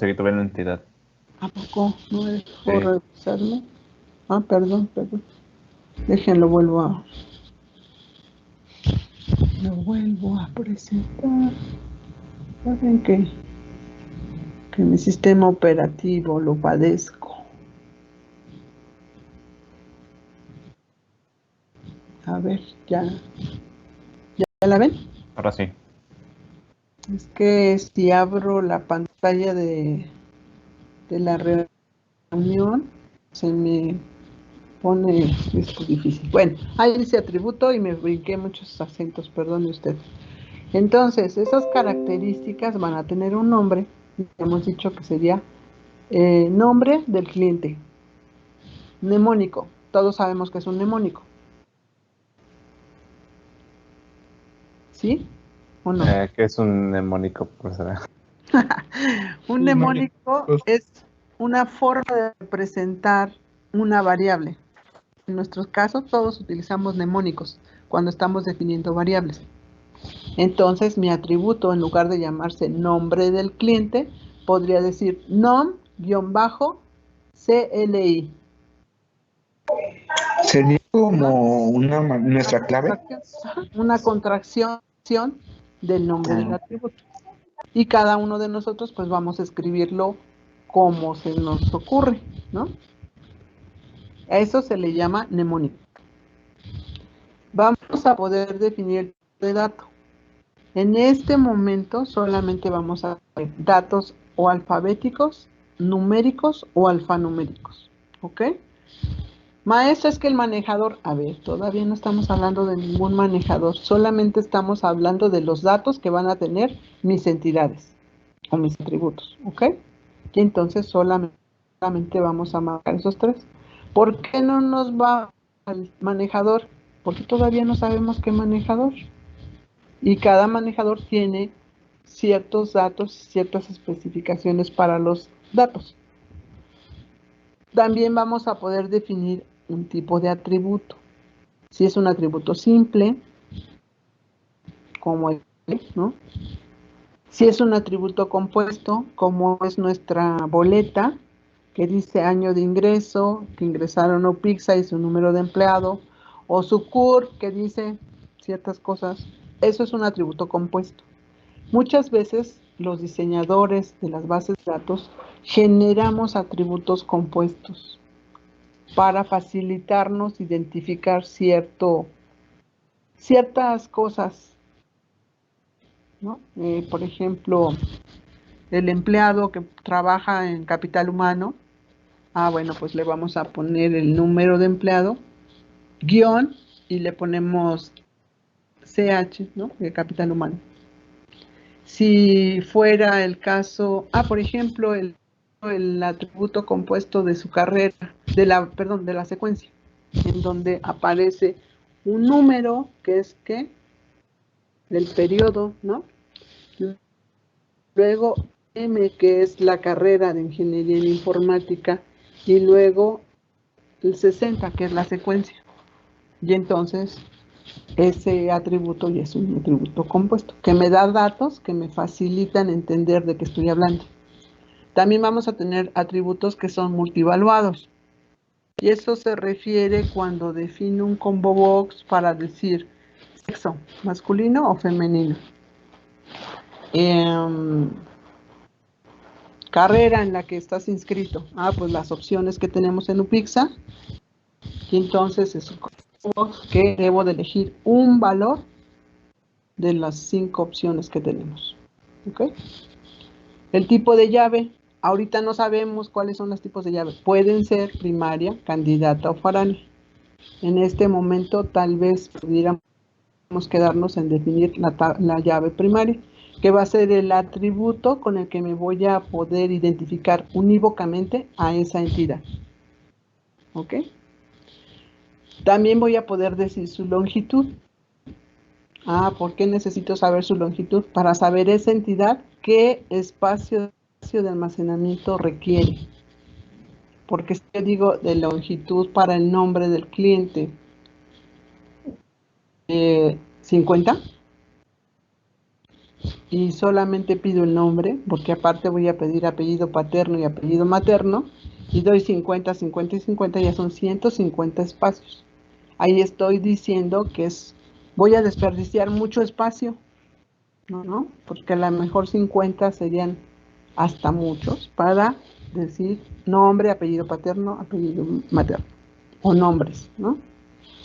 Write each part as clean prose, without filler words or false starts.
Seguí tuve una entidad. ¿A poco? No me dejó Sí. revisarlo. Ah, perdón. Déjenlo, lo vuelvo a presentar. Saben que mi sistema operativo lo padezco. A ver, ¿ya la ven? Ahora sí. Es que si abro la pantalla de la reunión, se me pone esto difícil. Bueno, ahí dice atributo y me brinqué muchos acentos, perdone usted. Entonces, esas características van a tener un nombre. Hemos dicho que sería nombre del cliente. Mnemónico. Todos sabemos que es un mnemónico. ¿Sí o no? ¿Qué es un mnemónico, profesora? Un mnemónico es una forma de representar una variable. En nuestros casos, todos utilizamos mnemónicos cuando estamos definiendo variables. Entonces, mi atributo, en lugar de llamarse nombre del cliente, podría decir nom-CLI. Sería ¿Ah? como nuestra clave. Una contracción del nombre del Ah, atributo. Y cada uno de nosotros, pues vamos a escribirlo como se nos ocurre, ¿no? A eso se le llama mnemónico. Vamos a poder definir el tipo de dato. En este momento solamente vamos a ver datos o alfabéticos, numéricos o alfanuméricos. ¿Ok? Maestra, es que el manejador, a ver, todavía no estamos hablando de ningún manejador, solamente estamos hablando de los datos que van a tener mis entidades o mis atributos. ¿Ok? Y entonces solamente vamos a marcar esos tres. ¿Por qué no nos va al manejador? Porque todavía no sabemos qué manejador. Y cada manejador tiene ciertos datos, ciertas especificaciones para los datos. También vamos a poder definir un tipo de atributo. Si es un atributo simple, como el, ¿no? Si es un atributo compuesto, como es nuestra boleta, que dice año de ingreso, que ingresaron o Pizza y su número de empleado, o su CUR, que dice ciertas cosas, eso es un atributo compuesto. Muchas veces los diseñadores de las bases de datos generamos atributos compuestos para facilitarnos identificar ciertas cosas, ¿no? Por ejemplo, el empleado que trabaja en capital humano, bueno, pues le vamos a poner el número de empleado, guión, y le ponemos CH, ¿no? De capital humano. Si fuera el caso, por ejemplo, el atributo compuesto de su carrera, de la secuencia, en donde aparece un número que es del periodo, ¿no? Luego M, que es la carrera de ingeniería en informática, y luego el 60, que es la secuencia. Y entonces ese atributo ya es un atributo compuesto, que me da datos que me facilitan entender de qué estoy hablando. También vamos a tener atributos que son multivaluados. Y eso se refiere cuando defino un combo box para decir sexo, masculino o femenino. Carrera en la que estás inscrito. Pues las opciones que tenemos en UPIXA. Y entonces es un combo box que debo de elegir un valor de las 5 opciones que tenemos. ¿Ok? El tipo de llave. Ahorita no sabemos cuáles son los tipos de llave. Pueden ser primaria, candidata o foránea. En este momento tal vez pudiéramos quedarnos en definir la llave primaria, que va a ser el atributo con el que me voy a poder identificar unívocamente a esa entidad. ¿Ok? También voy a poder decir su longitud. ¿Por qué necesito saber su longitud? Para saber esa entidad qué espacio de almacenamiento requiere. Porque si yo digo de longitud para el nombre del cliente 50, y solamente pido el nombre, porque aparte voy a pedir apellido paterno y apellido materno, y doy 50, 50 y 50, ya son 150 espacios. Ahí estoy diciendo que voy a desperdiciar mucho espacio, ¿no? Porque a lo mejor 50 serían hasta muchos para decir nombre, apellido paterno, apellido materno, o nombres, ¿no?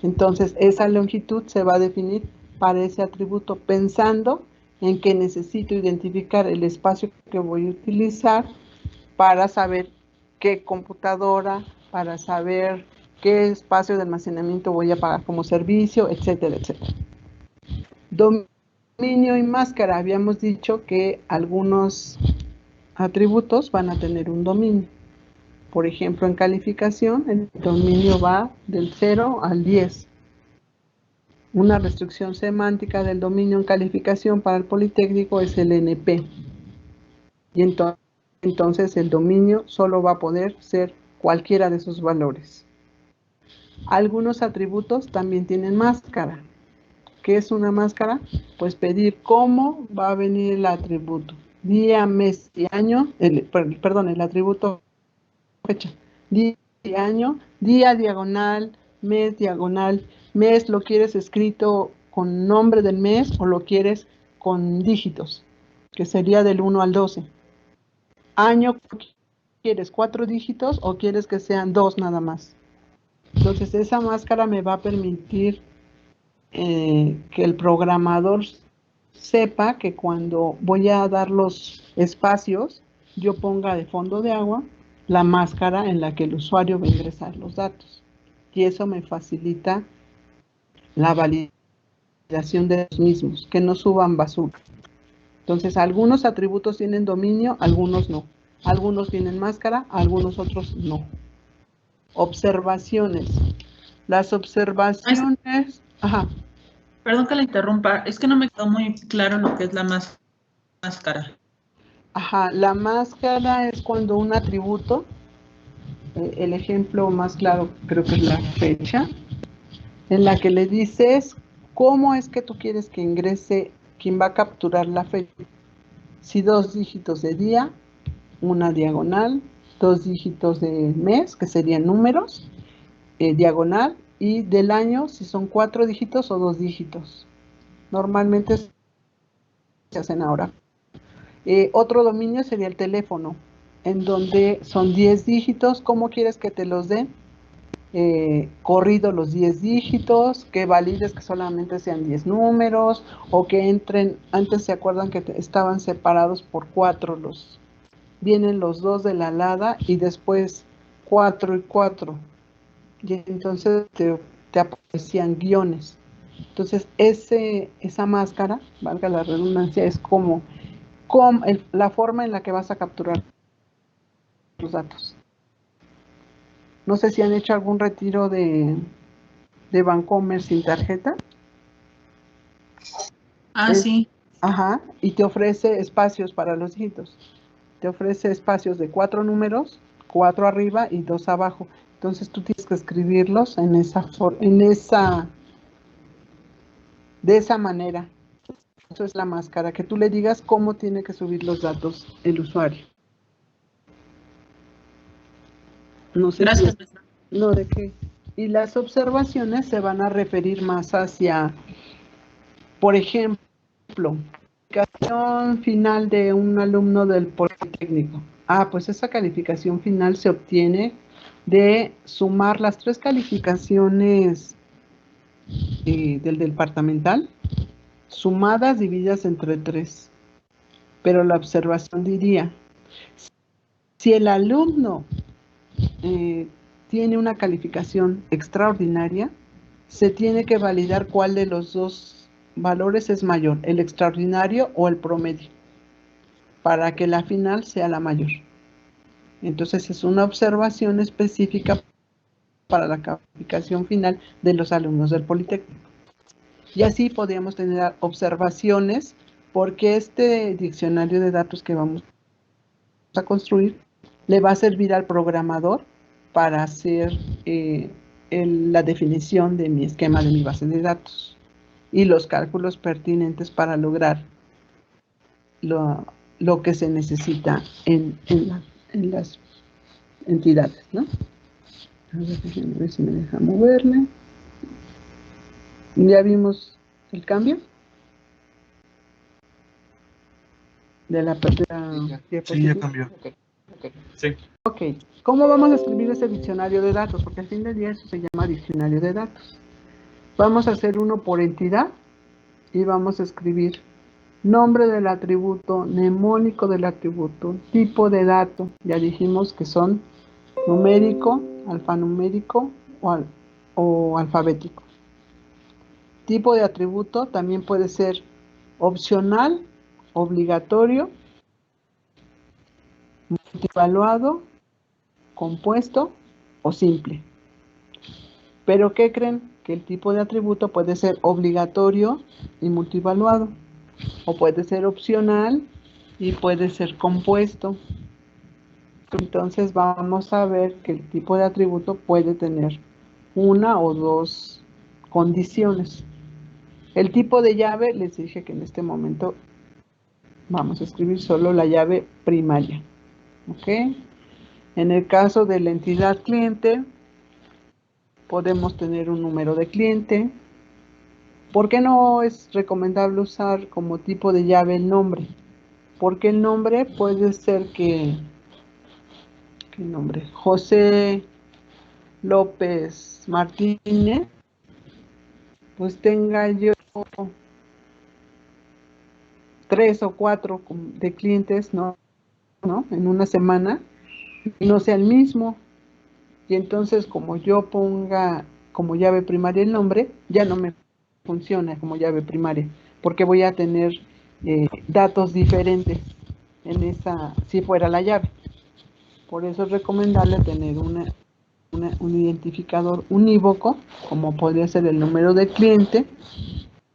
Entonces, esa longitud se va a definir para ese atributo pensando en que necesito identificar el espacio que voy a utilizar para saber qué computadora, para saber qué espacio de almacenamiento voy a pagar como servicio, etcétera, etcétera. Dominio y máscara. Habíamos dicho que algunos atributos van a tener un dominio. Por ejemplo, en calificación, el dominio va del 0 al 10. Una restricción semántica del dominio en calificación para el Politécnico es el NP. Y entonces el dominio solo va a poder ser cualquiera de esos valores. Algunos atributos también tienen máscara. ¿Qué es una máscara? Pues pedir cómo va a venir el atributo. Día, mes y año, el atributo fecha. Día y año, día diagonal, mes lo quieres escrito con nombre del mes o lo quieres con dígitos, que sería del 1 al 12. Año, ¿quieres 4 dígitos o quieres que sean 2 nada más? Entonces esa máscara me va a permitir que el programador sepa que cuando voy a dar los espacios, yo ponga de fondo de agua la máscara en la que el usuario va a ingresar los datos. Y eso me facilita la validación de los mismos, que no suban basura. Entonces, algunos atributos tienen dominio, algunos no. Algunos tienen máscara, algunos otros no. Observaciones. Las observaciones... Ajá. Perdón que la interrumpa, es que no me quedó muy claro lo que es la máscara. Ajá, la máscara es cuando un atributo, el ejemplo más claro creo que es la fecha, en la que le dices cómo es que tú quieres que ingrese quien va a capturar la fecha. Si 2 dígitos de día, una diagonal, 2 dígitos de mes, que serían números, diagonal, y del año, si son 4 dígitos o 2 dígitos. Normalmente se hacen ahora. Otro dominio sería el teléfono, en donde son 10 dígitos. ¿Cómo quieres que te los den? Corrido los 10 dígitos, que valides que solamente sean 10 números, o que entren, antes se acuerdan que estaban separados por 4 vienen los 2 de la alada y después 4 y 4. Y entonces te aparecían guiones. Entonces esa máscara, valga la redundancia, es como la forma en la que vas a capturar tus datos. No sé si han hecho algún retiro de Bancomer sin tarjeta. Sí. Ajá, y te ofrece espacios para los dígitos. Te ofrece espacios de 4 números, 4 arriba y 2 abajo. Entonces tú tienes que escribirlos de esa manera. Eso es la máscara, que tú le digas cómo tiene que subir los datos el usuario. No sé. Gracias. No, ¿de qué? Y las observaciones se van a referir más hacia, por ejemplo, calificación final de un alumno del Politécnico. Pues esa calificación final se obtiene de sumar las 3 calificaciones del departamental, sumadas, divididas entre 3. Pero la observación diría, si el alumno tiene una calificación extraordinaria, se tiene que validar cuál de los 2 valores es mayor, el extraordinario o el promedio, para que la final sea la mayor. Entonces es una observación específica para la calificación final de los alumnos del Politécnico. Y así podríamos tener observaciones, porque este diccionario de datos que vamos a construir le va a servir al programador para hacer la definición de mi esquema de mi base de datos y los cálculos pertinentes para lograr lo que se necesita en las entidades, ¿no? A ver si me deja moverle. ¿Ya vimos el cambio? De la diapositiva. Sí, ya cambió. Sí. Ok, ¿cómo vamos a escribir ese diccionario de datos? Porque al fin del día eso se llama diccionario de datos. Vamos a hacer uno por entidad y vamos a escribir nombre del atributo, mnemónico del atributo, tipo de dato. Ya dijimos que son numérico, alfanumérico o alfabético. Tipo de atributo también puede ser opcional, obligatorio, multievaluado, compuesto o simple. Pero ¿qué creen? Que el tipo de atributo puede ser obligatorio y multievaluado, o puede ser opcional y puede ser compuesto. Entonces vamos a ver que el tipo de atributo puede tener una o dos condiciones. El tipo de llave, les dije que en este momento vamos a escribir solo la llave primaria. ¿Ok? En el caso de la entidad cliente, podemos tener un número de cliente. ¿Por qué no es recomendable usar como tipo de llave el nombre? Porque el nombre puede ser que... ¿Qué nombre? José López Martínez, pues tenga yo 3 o 4 de clientes, ¿no? En una semana, y no sea el mismo. Y entonces, como yo ponga como llave primaria el nombre, ya no me funciona como llave primaria, porque voy a tener datos diferentes en esa, si fuera la llave. Por eso es recomendable tener un identificador unívoco, como podría ser el número de cliente,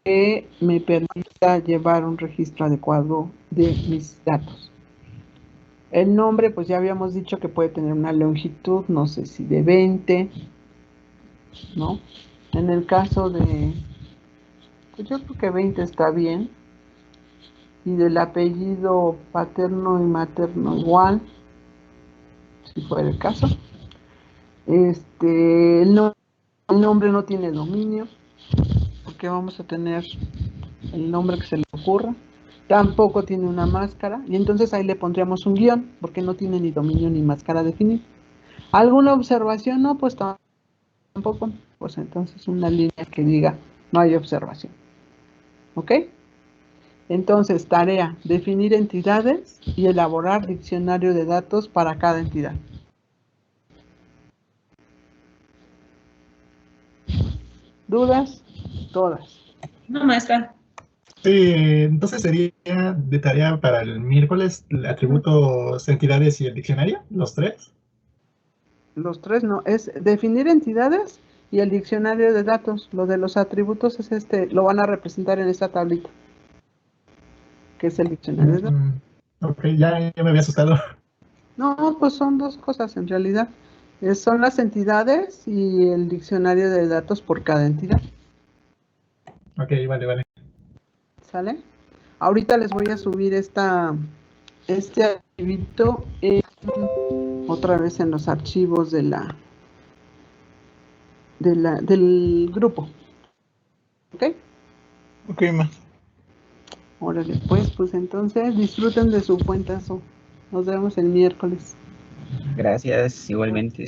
que me permita llevar un registro adecuado de mis datos. El nombre, pues ya habíamos dicho que puede tener una longitud, no sé si de 20, ¿no? En el caso de, pues yo creo que 20 está bien. Y del apellido paterno y materno igual, si fuera el caso. El nombre no tiene dominio, porque vamos a tener el nombre que se le ocurra. Tampoco tiene una máscara, y entonces ahí le pondríamos un guión, porque no tiene ni dominio ni máscara definida. ¿Alguna observación? No, pues tampoco. Pues entonces una línea que diga no hay observación. ¿Ok? Entonces, tarea, definir entidades y elaborar diccionario de datos para cada entidad. ¿Dudas? Todas. No, maestra. Sí, entonces sería de tarea para el miércoles atributos, entidades y el diccionario, los tres. Los tres no, es definir entidades y el diccionario de datos. Lo de los atributos es lo van a representar en esta tablita, que es el diccionario de datos. Ok, ya me había asustado. No, pues son dos cosas en realidad. Son las entidades y el diccionario de datos por cada entidad. Ok, vale. ¿Sale? Ahorita les voy a subir este archivito otra vez en los archivos del grupo. ¿Ok? Ok, ma. Órale, pues entonces disfruten de su puentazo. Nos vemos el miércoles. Gracias, igualmente.